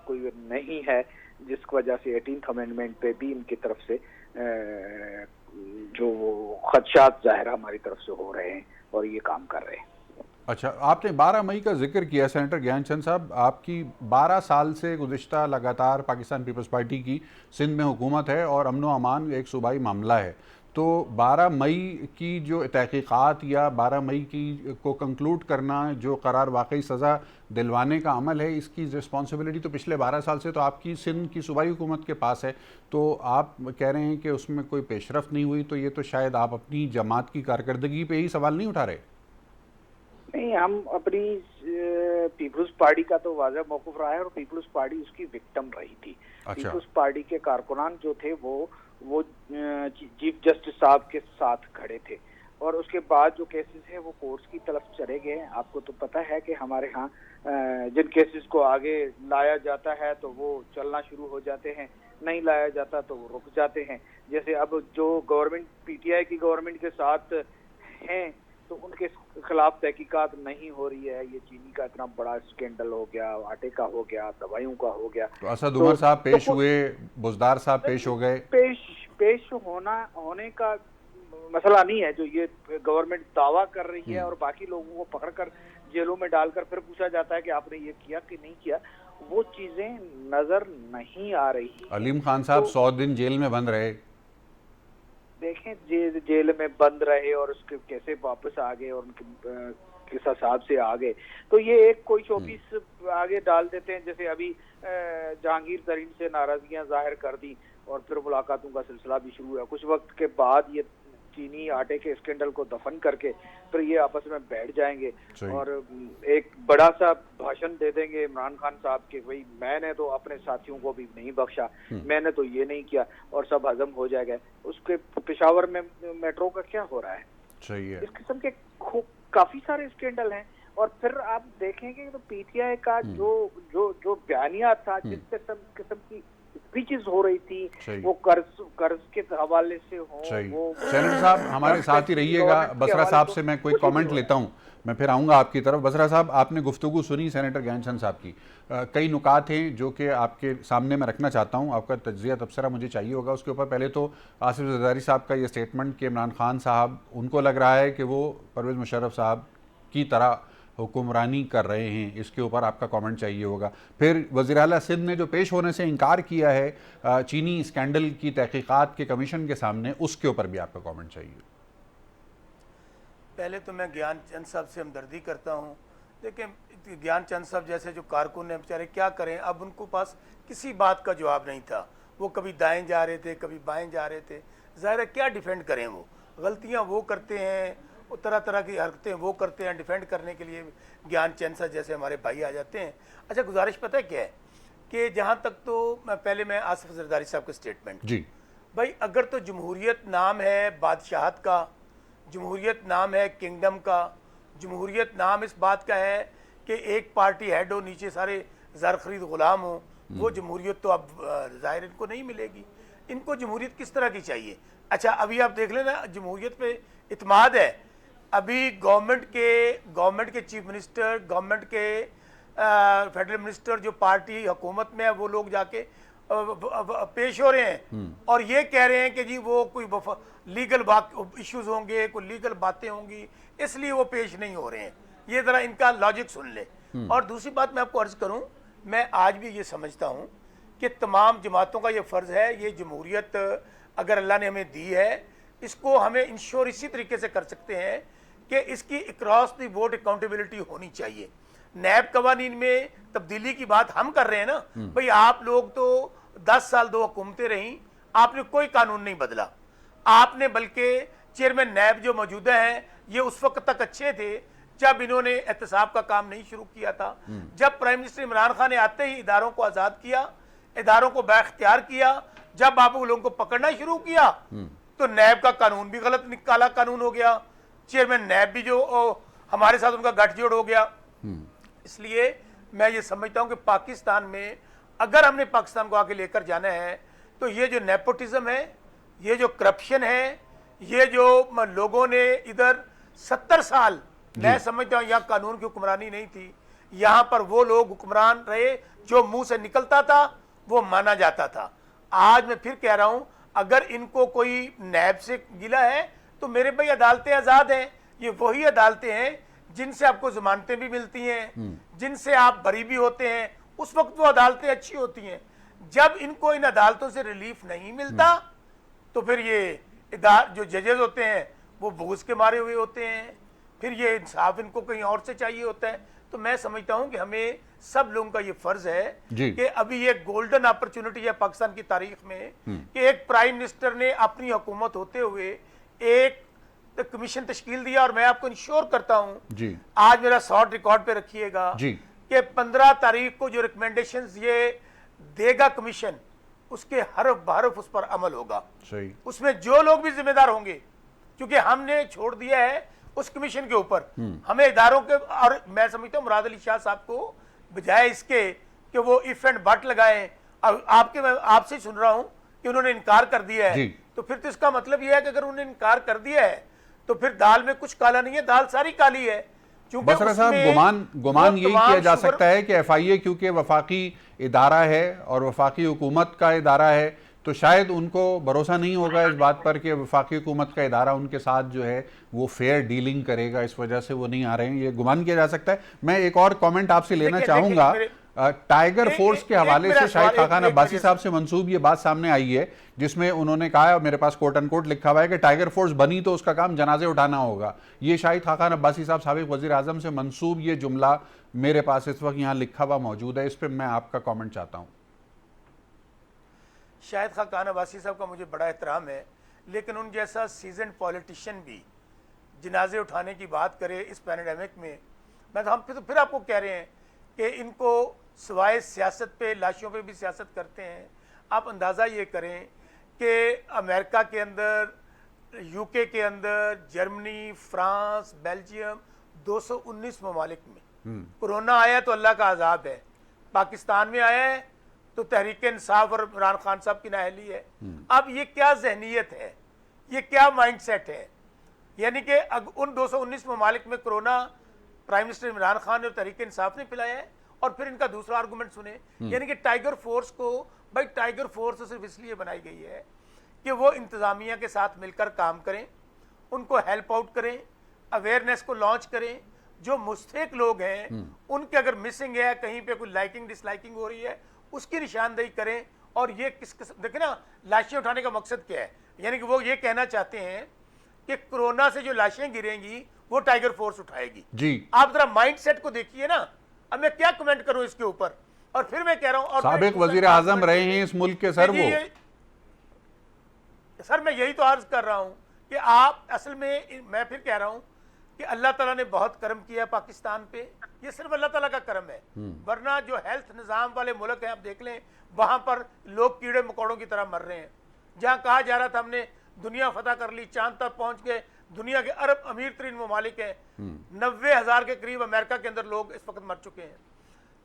कोई नहीं है, जिसकी वजह से 18th अमेंडमेंट पे भी इनकी तरफ से जो खदशात जाहिर हमारी तरफ से हो रहे हैं और ये काम कर रहे हैं। अच्छा, आपने 12 मई का जिक्र किया सेनेटर ज्ञानचंद साहब, आपकी 12 साल से गुज़िश्ता लगातार पाकिस्तान पीपल्स पार्टी की सिंध में हुकूमत है और अमन व अमान एक सूबाई मामला है। तो 12 मई की जो तहकीकात या 12 मई की को कंक्लूड करना जो करार वाकई सज़ा दिलवाने का अमल है, इसकी रिस्पॉन्सिबिलिटी तो पिछले 12 साल से तो आपकी सिंध की सूबाई हुकूमत के पास है। तो आप कह रहे हैं कि उसमें कोई पेशरफ नहीं हुई, तो ये तो शायद आप अपनी जमात की कारकर्दगी पे ही सवाल नहीं उठा रहे? नहीं, हम अपनी पीपल्स पार्टी का तो वाज़ेह मौक़िफ़ रहा है और पीपल्स पार्टी उसकी विक्टिम रही थी। अच्छा। पीपल्स पार्टी के कारकुनान जो थे वो चीफ जस्टिस साहब के साथ खड़े थे, और उसके बाद जो केसेस हैं वो कोर्ट्स की तरफ चले गए। आपको तो पता है कि हमारे यहाँ जिन केसेस को आगे लाया जाता है तो वो चलना शुरू हो जाते हैं, नहीं लाया जाता तो वो रुक जाते हैं। जैसे अब जो गवर्नमेंट पीटीआई की गवर्नमेंट के साथ हैं तो उनके खिलाफ तहकीकात नहीं हो रही है। ये चीनी का इतना बड़ा स्कैंडल हो गया, आटे का हो गया, दवाइयों का हो गया। तो असद उमर साहब पेश हुए, बुजदार साहब पेश हो गए। पेश होने का मसला नहीं है। जो ये गवर्नमेंट दावा कर रही है और बाकी लोगों को पकड़कर जेलों में डालकर फिर पूछा जाता है कि आपने ये किया कि नहीं किया, वो चीजें नजर नहीं आ रही। अलीम खान साहब 100 दिन जेल में बंद रहे। देखें, जेल में बंद रहे और उसके कैसे वापस आ गए और उनके किस हिसाब से आ गए, तो ये एक कोई शोपीस आगे डाल देते हैं। जैसे अभी जहांगीर तरीन से नाराजगियां जाहिर कर दी और फिर मुलाकातों का सिलसिला भी शुरू हुआ। कुछ वक्त के बाद ये चीनी आटे के स्कैंडल को दफन करके फिर ये आपस में बैठ जाएंगे और एक बड़ा सा भाषण दे देंगे इमरान खान साहब के, भाई मैंने तो अपने साथियों को भी नहीं बख्शा, मैंने तो ये नहीं किया, और सब हजम हो जाएगा। उसके पेशावर में मेट्रो का क्या हो रहा है? सही है। इस किस्म के काफी सारे स्कैंडल हैं। और फिर आप देखेंगे तो पीटीआई का जो बयानिया था, जिस किस्म की स्पीचेस हो रही थी, वो कर्ज के हवाले से हो। वो सेनेटर साहब हमारे साथ ही रहिएगा। बसरा साहब से मैं कोई कमेंट लेता हूँ, मैं फिर आऊँगा आपकी तरफ। बसरा साहब, आपने गुफ्तगू सुनी सेनेटर ज्ञानचंद साहब की, कई नुकात हैं जो कि आपके सामने मैं रखना चाहता हूँ, आपका तज्ज़िया तबसरा मुझे चाहिए होगा उसके ऊपर। पहले तो आसिफ जरदारी साहब का ये स्टेटमेंट कि इमरान खान साहब, उनको लग रहा है कि वो परवेज़ मुशर्रफ साहब की तरह हुक्मरानी कर रहे हैं, इसके ऊपर आपका कमेंट चाहिए होगा। फिर वज़ीर आला सिंध ने जो पेश होने से इनकार किया है चीनी स्कैंडल की तहकीकात के कमीशन के सामने, उसके ऊपर भी आपका कमेंट चाहिए। पहले तो मैं ज्ञानचंद साहब से हमदर्दी करता हूँ। देखिए, ज्ञानचंद साहब जैसे जो कारकुन हैं बेचारे क्या करें, अब उनको पास किसी बात का जवाब नहीं था। वो कभी दाएं जा रहे थे, कभी बाएं जा रहे थे। ज़ाहिर है क्या डिफेंड करें, वो गलतियाँ वो करते हैं, वो तरह तरह की हरकतें वो करते हैं। डिफेंड करने के लिए ज्ञानचंद साहब जैसे हमारे भाई आ जाते हैं। अच्छा, गुजारिश पता है क्या है कि जहाँ तक तो मैं आसिफ जरदारी साहब के स्टेटमेंट जी, भाई अगर तो जमहूरियत नाम है बादशाहत का, जमहूरियत नाम है किंगडम का, जमहूरियत नाम इस बात का है कि एक पार्टी हेड हो, नीचे सारे ज़र खरीद गुलाम हो, वो जमहूरियत तो अब ज़ाहिर इनको नहीं मिलेगी। इनको जमहूरियत किस तरह की चाहिए? अच्छा अभी आप देख लेना, जमहूरियत पे इत्माद है। अभी गवर्नमेंट के चीफ मिनिस्टर, गवर्नमेंट के फेडरल मिनिस्टर जो पार्टी हुकूमत में है, वो लोग जाके पेश हो रहे हैं और ये कह रहे हैं कि जी वो कोई लीगल इश्यूज होंगे, कोई लीगल बातें होंगी, इसलिए वो पेश नहीं हो रहे हैं। ये जरा इनका लॉजिक सुन ले। और दूसरी बात मैं आपको अर्ज करूं, मैं आज भी ये समझता हूं कि तमाम जमातों का ये फ़र्ज़ है, ये जमहूरियत अगर अल्लाह ने हमें दी है, इसको हमें इंश्योर इसी तरीके से कर सकते हैं कि इसकी अक्रॉस द बोर्ड अकाउंटेबिलिटी होनी चाहिए। नैब कवानीन में तब्दीली की बात हम कर रहे हैं ना, भाई आप लोग तो 10 साल 2 हुकूमतें रहीं, आपने कोई कानून नहीं बदला। आपने बल्कि चेयरमैन नैब जो मौजूदा हैं, ये उस वक्त तक अच्छे थे जब इन्होंने एहतसाब का काम नहीं शुरू किया था। जब प्राइम मिनिस्टर इमरान खान ने आते ही इदारों को आज़ाद किया, इदारों को बाख्तियार किया, जब आप लोगों को पकड़ना शुरू किया तो नैब का कानून भी गलत काला कानून हो गया, चेयरमैन नैब भी जो हमारे साथ उनका गठजोड़ हो गया। इसलिए मैं ये समझता हूं कि पाकिस्तान में अगर हमने पाकिस्तान को आगे लेकर जाना है तो ये जो नेपोटिज्म है, ये जो करप्शन है, ये जो लोगों ने इधर 70 साल, मैं समझता हूं यहाँ कानून की हुक्मरानी नहीं थी, यहाँ पर वो लोग हुक्मरान रहे जो मुंह से निकलता था वो माना जाता था। आज मैं फिर कह रहा हूं, अगर इनको कोई नैब से गिला है तो मेरे भाई अदालतें आज़ाद हैं। ये वही अदालतें हैं जिनसे आपको जमानतें भी मिलती हैं, जिनसे आप बरी भी होते हैं, उस वक्त वो अदालतें अच्छी होती हैं। जब इनको इन अदालतों से रिलीफ नहीं मिलता तो फिर ये जो जजेस होते हैं वो बुग़्ज़ के मारे हुए होते हैं, फिर ये इंसाफ इनको कहीं और से चाहिए होता है। तो मैं समझता हूं कि हमें सब लोगों का ये फर्ज है कि अभी ये गोल्डन अपॉर्चुनिटी है पाकिस्तान की तारीख में कि एक प्राइम मिनिस्टर ने अपनी हुकूमत होते हुए एक कमीशन तश्कील दिया। और मैं आपको इंश्योर करता हूं, आज मेरा शॉर्ट रिकॉर्ड पे रखिएगा कि 15 तारीख को जो रिकमेंडेशंस ये देगा कमीशन, उसके हरफ बहरफ उस पर अमल होगा। उसमें जो लोग भी जिम्मेदार होंगे, क्योंकि हमने छोड़ दिया है उस कमीशन के ऊपर, हमें इदारों के। और मैं समझता हूं मुराद अली शाह साहब को बजाय इसके कि वो इफ एंड बट लगाएं, अब मैं आपसे सुन रहा हूं कि उन्होंने इनकार कर दिया है, तो फिर तो इसका मतलब यह है कि अगर उन्होंने इनकार कर दिया है तो फिर दाल में कुछ काला नहीं है, दाल सारी काली है। बसरा साहब, गुमान यही किया जा सकता है कि FIA क्योंकि वफाकी इदारा है और वफाकी हुकूमत का इदारा है, तो शायद उनको भरोसा नहीं होगा इस बात पर कि वफाकी हुकूमत का इदारा उनके साथ जो है वो फेयर डीलिंग करेगा, इस वजह से वो नहीं आ रहे हैं, ये गुमान किया जा सकता है। मैं एक और कमेंट आपसे लेना चाहूंगा। टाइगर फोर्स के हवाले से शाहिद खाकान अब्बासी साहब से मंसूब ये बात सामने आई है जिसमें उन्होंने कहा, मेरे पास कोट अनकोट लिखा हुआ है कि टाइगर फोर्स बनी तो उसका काम जनाजे उठाना होगा। ये शाहिद खाकान अब्बासी साहब साबिक वजीर आजम से मंसूब ये जुमला मेरे पास इस वक्त यहाँ लिखा हुआ मौजूद है, इस पर मैं आपका कॉमेंट चाहता हूँ। शाहिद खाकान अब्बासी साहब का मुझे बड़ा एहतराम है, लेकिन उन जैसा सीजन पॉलिटिशियन भी जनाजे उठाने की बात करे इस पैंडेमिक में, मैं तो हम फिर आपको कह रहे हैं कि इनको सिवाय सियासत पे, लाशों पे भी सियासत करते हैं। आप अंदाज़ा ये करें कि अमेरिका के अंदर, UK के अंदर, जर्मनी, फ्रांस, बेल्जियम, 219 ममालिक में कोरोना आया तो अल्लाह का अजाब है। पाकिस्तान में आया है तो तहरीक इंसाफ और इमरान खान साहब की नाअहली है। अब ये क्या जहनीत है, ये क्या माइंडसेट है? यानी कि उन 219 ममालिक में corona prime minister Imran Khan और तहरीक इंसाफ ने पिलाया है। और फिर इनका दूसरा आर्गूमेंट सुने, यानी कि टाइगर फोर्स को, भाई टाइगर फोर्स सिर्फ इसलिए बनाई गई है कि वो इंतजामिया के साथ मिलकर काम करें, उनको हेल्प आउट करें, अवेयरनेस को लॉन्च करें। जो मुस्तहिक लोग हैं उनके अगर मिसिंग है, कहीं पे कोई लाइकिंग डिसलाइकिंग हो रही है, उसकी निशानदेही करें। और ये देखें ना, लाशें उठाने का मकसद क्या है? यानी कि वो ये कहना चाहते हैं कि कोरोना से जो लाशें गिरेंगी वो टाइगर फोर्स उठाएगी। जी, आप जरा माइंडसेट को देखिए ना। अब मैं क्या कमेंट करूं इसके ऊपर? और फिर मैं कह रहा हूं, और साबिक वजीर आजम रहे हैं इस मुल्क के, सर वो सर मैं यही तो अर्ज कर रहा हूं कि आप असल में, मैं फिर कह रहा हूं कि अल्लाह ताला ने बहुत करम किया पाकिस्तान पे। ये सिर्फ अल्लाह ताला का करम है, वरना जो हेल्थ निज़ाम वाले मुल्क हैं, आप देख लें, वहां पर लोग कीड़े मकोड़ों की तरह मर रहे हैं। जहां कहा जा रहा था हमने दुनिया फतह कर ली, चांद तक पहुंच गए, दुनिया के अरब अमीर तरीन ममालिक हैं, 90,000 के करीब अमेरिका के अंदर लोग इस वक्त मर चुके हैं।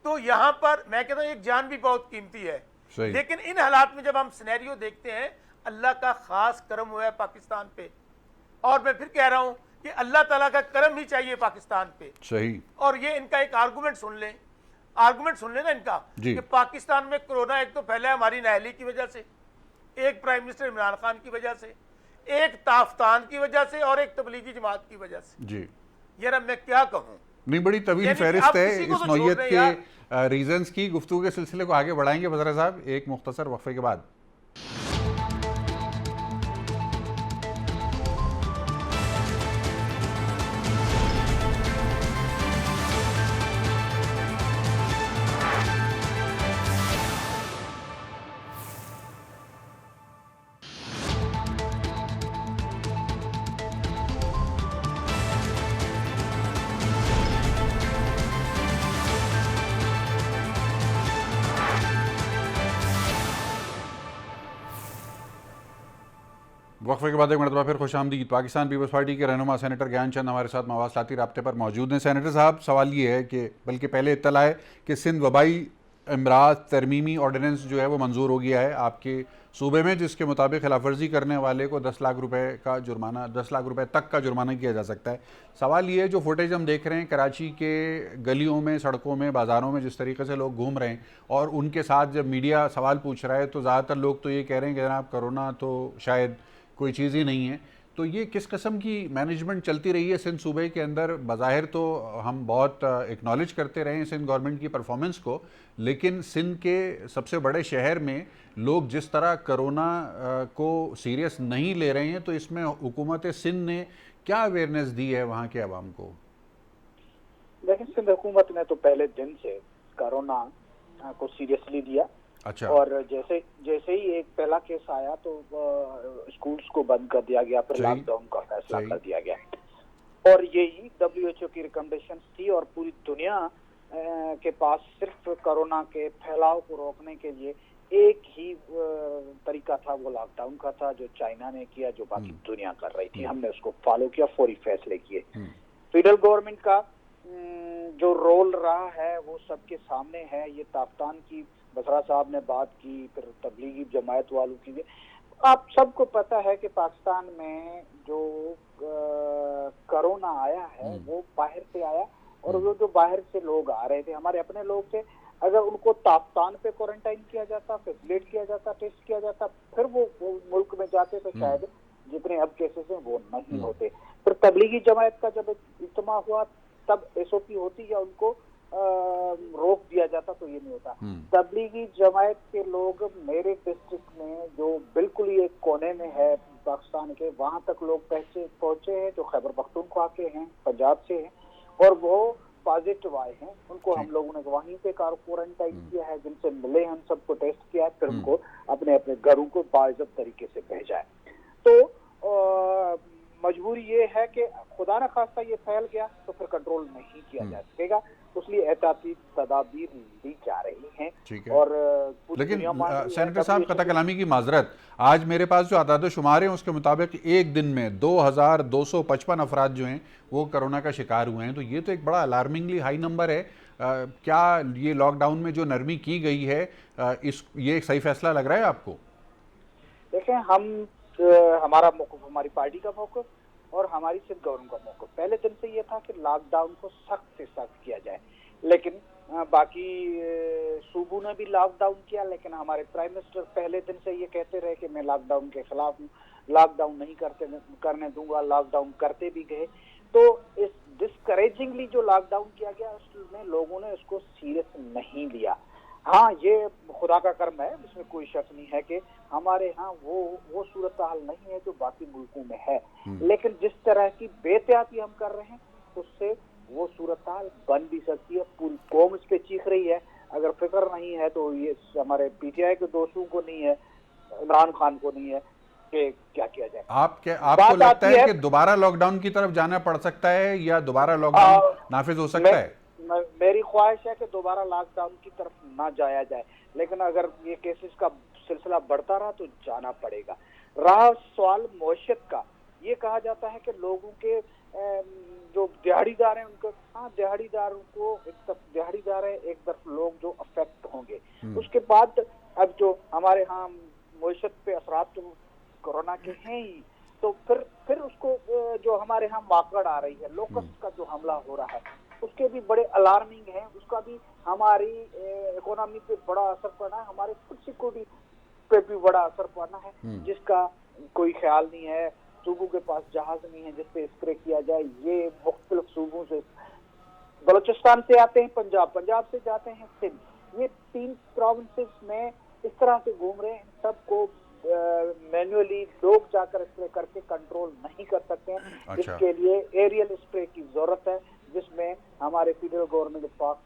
तो यहां पर मैं कहता हूं एक जान भी बहुत कीमती है। लेकिन इन हालात में जब हम सिनेरियो देखते हैं, अल्लाह का खास करम हुआ है पाकिस्तान पे, और मैं फिर कह रहा हूं कि अल्लाह ताला का करम ही चाहिए पाकिस्तान पे। सही। और ये इनका एक आर्गुमेंट सुन लें ना इनका कि पाकिस्तान में कोरोना एक तो फैला है हमारी नाअहली की वजह से, एक प्राइम मिनिस्टर इमरान खान की वजह से, एक ताफ्तान की वजह से, और एक तबलीगी जमात की वजह से। जी यार अब मैं क्या कहूं, नहीं, बड़ी तवील फहरिस्त है इस नौयत के रीजंस की। गुफ्तगू के सिलसिले को आगे बढ़ाएंगे बजरा साहब एक मुख्तसर वक्फे के बाद। वक्फे के बाद एक मरतबा फिर खुशामदीद। पाकिस्तान पीपल्स पार्टी के रहनुमा सेनेटर ज्ञान चंद हमारे साथ मवासलाती राब्ते पर मौजूद हैं। सेनेटर साहब, सवाल ये है कि बल्कि पहले इत्तला है कि सिंध वबाई अमराज तरमीमी ऑर्डिनेंस जो है वो मंजूर हो गया है आपके सूबे में, जिसके मुताबिक खिलाफवर्जी करने वाले को 10 लाख रुपए का जुर्माना, 10 लाख रुपए तक का जुर्माना किया जा सकता है। सवाल ये है, जो फुटेज हम देख रहे हैं कराची के गलियों में, सड़कों में, बाज़ारों में जिस तरीके से लोग घूम रहे हैं, और उनके साथ जब मीडिया सवाल पूछ रहा है तो ज़्यादातर लोग तो ये कह रहे हैं कि जनाब कोरोना तो शायद कोई चीज़ ही नहीं है। तो ये किस किस्म की मैनेजमेंट चलती रही है सिंध सूबे के अंदर? बज़ाहिर तो हम बहुत एक्नॉलेज करते रहे हैं सिंध गवर्नमेंट की परफॉर्मेंस को, लेकिन सिंध के सबसे बड़े शहर में लोग जिस तरह कोरोना को सीरियस नहीं ले रहे हैं, तो इसमें हुकूमत सिंध ने क्या अवेयरनेस दी है वहाँ के अवाम को? लेकिन सिंध हुकूमत ने तो पहले दिन से कोरोना को सीरियसली लिया। अच्छा। और जैसे ही एक पहला केस आया तो स्कूल्स को बंद कर दिया गया, फिर लॉकडाउन का फैसला कर दिया गया, और यही WHO की रिकमेंडेशन थी। और पूरी दुनिया के पास सिर्फ कोरोना के फैलाव को रोकने के लिए एक ही तरीका था, वो लॉकडाउन का था, जो चाइना ने किया, जो बाकी दुनिया कर रही थी। हमने उसको फॉलो किया, फौरी फैसले किए। फेडरल गवर्नमेंट का जो रोल रहा है वो सबके सामने है। ये ताफ्तान की बसरा साहब ने बात की, फिर तबलीगी जमायत वालों की भी। आप सबको पता है कि पाकिस्तान में जो कोरोना आया है वो बाहर से आया, और वो जो बाहर से लोग आ रहे थे, हमारे अपने लोग थे, अगर उनको ताफ्तान पे क्वारंटाइन किया जाता, फैसिलेट किया जाता, टेस्ट किया जाता, फिर वो मुल्क में जाते, तो शायद जितने अब केसेस हैं वो नहीं होते। फिर तबलीगी जमायत का जब इज्तिमा हुआ तब SOP होती या उनको रोक दिया जाता, तो ये नहीं होता। तबलीगी जमायत के लोग मेरे डिस्ट्रिक्ट में, जो बिल्कुल ही एक कोने में है पाकिस्तान के, वहां तक लोग पहुंचे हैं, जो खैबर पख्तूनख्वा के हैं, पंजाब से हैं, और वो पॉजिटिव आए हैं। उनको हम लोगों ने वहीं पे क्वारंटाइन किया है, जिनसे मिले हम सबको टेस्ट किया है, फिर उनको अपने अपने घरों को बाइज्जत तरीके से भेजा है। तो मजबूरी ये है कि खुदा न खास्ता ये फैल गया तो फिर कंट्रोल नहीं किया जा सकेगा, इसलिए एहतियाती तदाबीर ली जा रही हैं। और लेकिन सेनेटर साहब, कता कलामी की माजरत, आज मेरे पास जो आदाद शुमार हैं उसके मुताबिक एक दिन में 2255 अफराद जो हैं वो कोरोना का शिकार हुए हैं। तो ये तो एक बड़ा अलार्मिंगली हाई नंबर है। क्या ये लॉकडाउन में जो नरमी की गई है, ये एक सही फैसला लग रहा है आपको? देखें, हमारा मौक़िफ़, हमारी पार्टी का मौक़िफ़ और हमारी सिंध गवर्नमेंट का मौक़िफ़ पहले दिन से ये था कि लॉकडाउन को सख्त से सख्त किया जाए। लेकिन बाकी सूबों ने भी लॉकडाउन किया, लेकिन हमारे प्राइम मिनिस्टर पहले दिन से ये कहते रहे कि मैं लॉकडाउन के खिलाफ हूँ, लॉकडाउन नहीं करने दूंगा, लॉकडाउन करते भी गए। तो इस डिस्करेजिंगली जो लॉकडाउन किया गया, उसमें लोगों ने उसको सीरियस नहीं लिया। हाँ, ये खुदा का कर्म है, इसमें कोई शक नहीं है कि हमारे यहाँ वो सूरत हाल नहीं है जो बाकी मुल्कों में है, लेकिन जिस तरह की बेहतियाती हम कर रहे हैं उससे वो सूरत हाल बन भी सकती है। पूरी कौम इस पे चीख रही है। अगर फिक्र नहीं है तो ये हमारे PTI के दोस्तों को नहीं है, इमरान खान को नहीं है कि क्या किया जाए। आपको लगता है कि दोबारा लॉकडाउन की तरफ जाना पड़ सकता है या दोबारा लॉकडाउन नाफिज हो सकता है? मेरी ख्वाहिश है कि दोबारा लॉकडाउन की तरफ ना जाया जाए, लेकिन अगर ये केसेस का सिलसिला बढ़ता रहा तो जाना पड़ेगा। रहा सवाल मौशियत का, ये कहा जाता है कि लोगों के जो दिहाड़ीदार हैं उनको, हाँ दिहाड़ीदारों को एक तरफ दिहाड़ीदार है, एक तरफ लोग जो अफेक्ट होंगे। उसके बाद अब जो हमारे यहाँ मौशियत पे असरात तो कोरोना के हैं ही, तो फिर उसको जो हमारे यहाँ माकड़ आ रही है, लोकस्ट का जो हमला हो रहा है, उसके भी बड़े अलार्मिंग है, उसका भी हमारी इकोनॉमी पे बड़ा असर पड़ा है, हमारे फूड सिक्योरिटी पे भी बड़ा असर पड़ा है, जिसका कोई ख्याल नहीं है। सूबों के पास जहाज नहीं है जिसपे स्प्रे किया जाए। ये मुख्तलिफ सूबों से, बलोचिस्तान से आते हैं पंजाब से जाते हैं सिंध, ये 3 प्रोविंसेस में इस तरह से घूम रहे हैं। सबको मैन्युअली लोग जाकर स्प्रे करके कंट्रोल नहीं कर सकते हैं। अच्छा। इसके लिए एरियल स्प्रे की जरूरत है, जिसमें हमारे फेडरल गवर्नमेंट पाक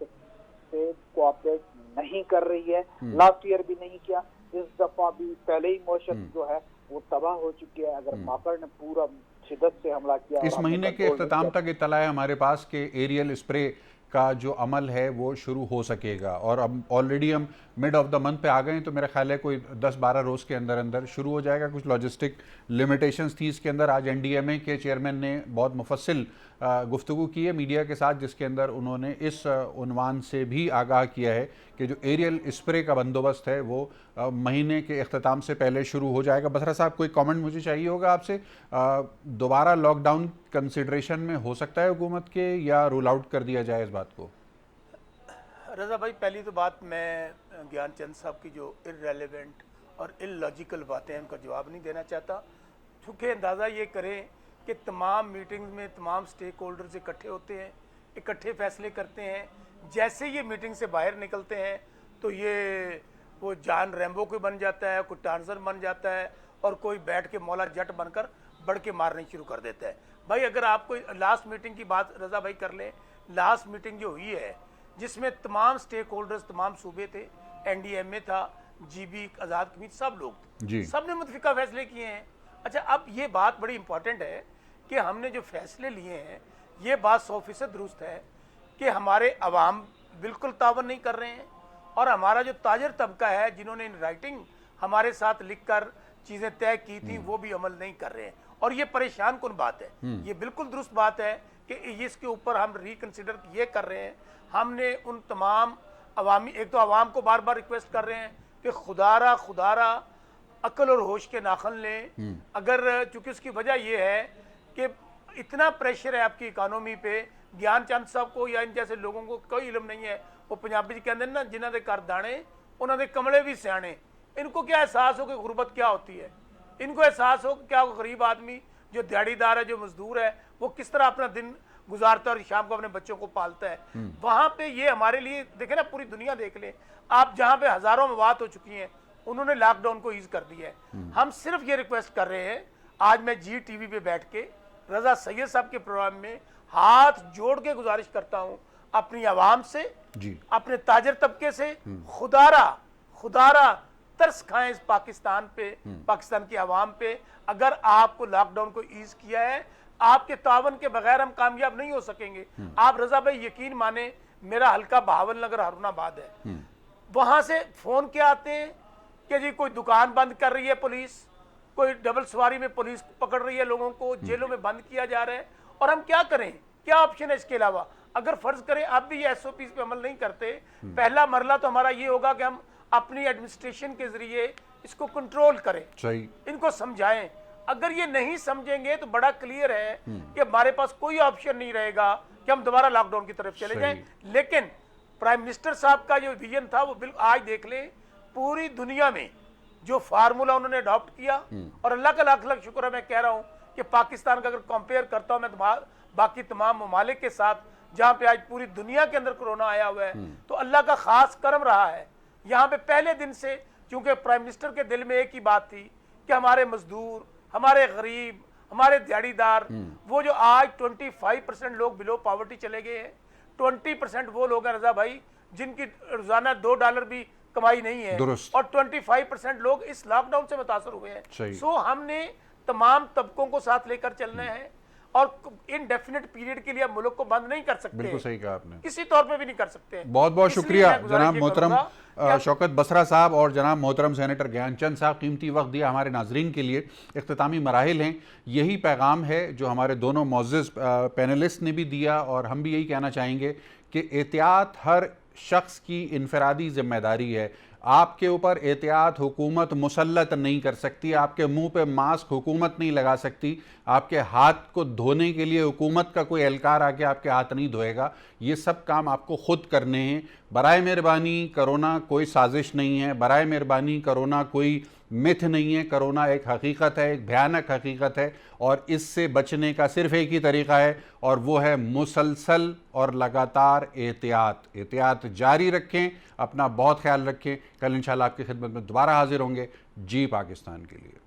से कोऑपरेट नहीं कर रही है। लास्ट ईयर भी नहीं किया, इस दफा भी पहले ही मौसम जो है वो तबाह हो चुकी है। अगर माकड़ ने पूरा शिद्दत से हमला किया, इस महीने के इख्तिताम तक इत्तला है हमारे पास कि एरियल स्प्रे का जो अमल है वो शुरू हो सकेगा, और अब ऑलरेडी हम मिड ऑफ द मंथ पे आ गए हैं, तो मेरा ख्याल है कोई 10-12 रोज़ के अंदर अंदर शुरू हो जाएगा। कुछ लॉजिस्टिक लिमिटेशंस थी इसके अंदर। आज एनडीएमए के चेयरमैन ने बहुत मुफस्सिल गुफ्तगू की है मीडिया के साथ, जिसके अंदर उन्होंने इस उन्वान से भी आगाह किया है कि जो एरियल स्प्रे का बंदोबस्त है वो महीने के इख्तिताम से पहले शुरू हो जाएगा। बसरा साहब, कोई कमेंट मुझे चाहिए होगा आपसे। दोबारा लॉकडाउन कंसिडरेशन में हो सकता है हुकूमत के, या रूल आउट कर दिया जाए इस बात को? रजा भाई, पहली तो बात मैं ज्ञानचंद साहब की जो इर्रेलेवेंट और इलॉजिकल बातें हैं उनका जवाब नहीं देना चाहता। चूँकि अंदाज़ा ये करें कि तमाम मीटिंग्स में तमाम स्टेक होल्डर्स इकट्ठे होते हैं, इकट्ठे फैसले करते हैं। जैसे ये मीटिंग से बाहर निकलते हैं तो ये वो जान रैम्बो कोई बन जाता है, कोई टार्जन बन जाता है, और कोई बैठ के मौला जट बनकर बढ़ के मारने शुरू कर देता है। भाई अगर आप कोई लास्ट मीटिंग की बात रजा भाई कर लें, लास्ट मीटिंग जो हुई है जिसमें तमाम स्टेक होल्डर्स, तमाम सूबे थे, एनडीएमए था, जीबी, आज़ाद कमीज, सब लोग थे, सब ने मुतफिका फैसले किए हैं। अच्छा, अब ये बात बड़ी इंपॉर्टेंट है कि हमने जो फैसले लिए हैं, ये बात 100% दुरुस्त है कि हमारे अवाम बिल्कुल तावन नहीं कर रहे हैं, और हमारा जो ताजर तबका है जिन्होंने इन राइटिंग हमारे साथ लिख कर चीज़ें तय की थी वो भी अमल नहीं कर रहे हैं, और ये परेशान कुन बात है। ये बिल्कुल दुरुस्त बात है कि इसके ऊपर हम रिकन्सिडर ये कर रहे हैं। हमने उन तमाम अवामी, एक तो अवाम को बार बार रिक्वेस्ट कर रहे हैं कि खुदारा अक्ल और होश के नाखन लें। अगर चूंकि उसकी वजह यह है कि इतना प्रेशर है आपकी इकानोमी पे, ज्ञानचंद साहब को या इन जैसे लोगों को कोई इल्म नहीं है। वो पंजाबी जी कहते हैं ना, जिन्हों के घर दाने उन्होंने कमले भी सियाने। इनको क्या एहसास हो कि गुर्बत क्या होती है, इनको एहसास हो कि क्या वो गरीब आदमी जो दिहाड़ीदार है, जो मजदूर है, वो किस तरह अपना दिन गुजारता है और शाम को अपने बच्चों को पालता है। वहां पे ये हमारे लिए देखे ना, पूरी दुनिया देख ले आप, जहां पे हजारों मवात हो चुकी हैं, उन्होंने लॉकडाउन को ईज कर दिया है। हम सिर्फ ये रिक्वेस्ट कर रहे हैं, आज मैं जी टीवी पे बैठ के रजा सैयद साहब के प्रोग्राम में हाथ जोड़ के गुजारिश करता हूं अपनी आवाम से, अपने ताजर तबके से, खुदारा तरस खाएं इस पाकिस्तान पे, पाकिस्तान की आवाम पे। अगर आपको लॉकडाउन को ईज किया है, आपके तावन के बगैर हम कामयाब नहीं हो सकेंगे। आप रजा भाई यकीन माने, मेरा हल्का बहावल नगर हरुणाबाद है, वहां से फोन क्या आते हैं कि जी कोई दुकान बंद कर रही है पुलिस, कोई डबल सवारी में पुलिस पकड़ रही है लोगों को, जेलों में बंद किया जा रहा है, और हम क्या करें? क्या ऑप्शन है इसके अलावा? अगर फर्ज करें आप भी ये एसओपी पे अमल नहीं करते, पहला मरला तो हमारा ये होगा कि हम अपनी एडमिनिस्ट्रेशन के जरिए इसको कंट्रोल करें, इनको समझाएं। अगर ये नहीं समझेंगे तो बड़ा क्लियर है कि हमारे पास कोई ऑप्शन नहीं रहेगा कि हम दोबारा लॉकडाउन की तरफ चले जाएं। लेकिन प्राइम मिनिस्टर साहब का जो विजन था वो बिल्कुल, आज देख लें पूरी दुनिया में जो फार्मूला उन्होंने अडॉप्ट किया, और अल्लाह का लाख लाख शुक्र है, मैं कह रहा हूं कि पाकिस्तान का अगर कंपेयर करता हूं मैं बाकी तमाम ममालिक के साथ, जहां पे आज पूरी दुनिया के अंदर कोरोना आया हुआ है, तो अल्लाह का खास करम रहा है। यहाँ पे पहले दिन से, क्योंकि प्राइम मिनिस्टर के दिल में एक ही बात थी कि हमारे मजदूर, हमारे गरीब, हमारे दिहाड़ीदार, वो जो आज 25% लोग बिलो पॉवर्टी चले गए हैं, 20% वो लोग हैं रजा भाई जिनकी रोजाना $2 भी कमाई नहीं है, और 25% लोग इस लॉकडाउन से मुतासर हुए हैं। सो हमने तमाम तबकों को साथ लेकर चलना है। और इनडेफिनेट पीरियड के लिए आप मुल्क को बंद नहीं कर सकते। बिल्कुल सही कहा आपने, किसी तौर पे भी नहीं कर सकते। बहुत बहुत इसलिए शुक्रिया मैं गुजारिश जनाब ये मोहतरम करूंगा कि आप- शौकत बसरा साहब और जनाब मोहतरम सेनेटर ज्ञानचंद साहब, कीमती वक्त दिया हमारे नाजरीन के लिए। इख्तितामी मराहिल हैं, यही पैगाम है जो हमारे दोनों मोअज़्ज़ज़ पैनलिस्ट ने भी दिया, और हम भी यही कहना चाहेंगे कि एहतियात हर शख्स की इनफरादी जिम्मेदारी है। आपके ऊपर एहतियात हुकूमत मुसल्लत नहीं कर सकती, आपके मुंह पे मास्क हुकूमत नहीं लगा सकती, आपके हाथ को धोने के लिए हुकूमत का कोई एहलकार आके आपके हाथ नहीं धोएगा। ये सब काम आपको खुद करने हैं। बराए मेहरबानी कोरोना कोई साजिश नहीं है, बराए मेहरबानी कोरोना कोई मिथ नहीं है। कोरोना एक हकीकत है, एक भयानक हकीकत है, और इससे बचने का सिर्फ एक ही तरीका है, और वो है मुसलसल और लगातार एहतियात। एहतियात जारी रखें, अपना बहुत ख्याल रखें। कल इंशाल्लाह आपकी खिदमत में दोबारा हाजिर होंगे। जी पाकिस्तान के लिए।